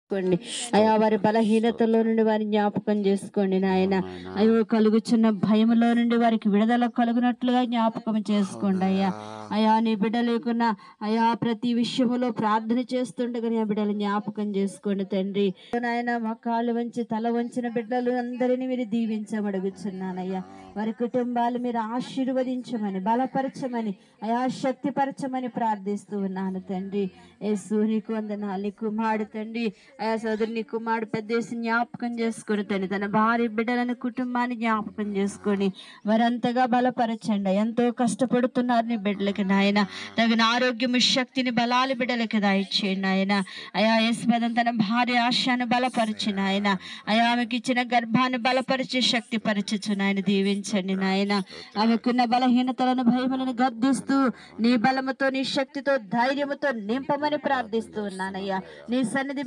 చేసుకోండి. అయా స్తోత్రం, వారి బలహీనతలో స్తోత్రం. నుండి వారిని జ్ఞాపకం చేసుకోండి నాయన. ఆమేన్. అయ్యో కలుగుచున్న భయములో నుండి వారికి విడుదల కలుగునట్లుగా జ్ఞాపకం చేసుకోండి అయ్యా. అవునయ్యా. అయా నీ బిడ్డ లేకున్నా అయా ప్రతి విషయములో ప్రార్థన చేస్తుండగా నీ బిడ్డలు జ్ఞాపకం చేసుకోండి తండ్రి. నాయన మా కాళ్ళు వంచి తల వంచిన బిడ్డలు అందరినీ మీరు దీవించమడుగుచున్నానయ్యా. వారి కుటుంబాలు మీరు ఆశీర్వదించమని బలపరచమని అయా శక్తిపరచమని ప్రార్థిస్తూ ఉన్నాను తండ్రి. యేసు నీకు వందనాలు. నీ కుమారుడు తండ్రి అయా సోదరు నీ కుమారుడు పెద్దేసి జ్ఞాపకం చేసుకొని తండ్రి తన భార్య బిడ్డలను కుటుంబాన్ని జ్ఞాపకం చేసుకొని వారంతగా బలపరచండి. ఎంతో కష్టపడుతున్నారు నీ బిడ్డలకి నాయన. తగిన ఆరోగ్యము శక్తిని బలాలు బిడ్డలకి దయచేయండి నాయన. అయా యేసుపదం తన భార్య ఆశను బలపరిచి నాయన. అయా ఆమెకి ఇచ్చిన గర్భాన్ని బలపరిచి శక్తి పరచచ్చు నాయన. దీవించండి నాయన. ఆమెకున్న బలహీనతలను భయములను గద్దిస్తూ నీ బలముతో నీ శక్తితో ధైర్యముతో నింపమని ప్రార్థిస్తూ ఉన్నానయ్యా. నీ సన్నిధి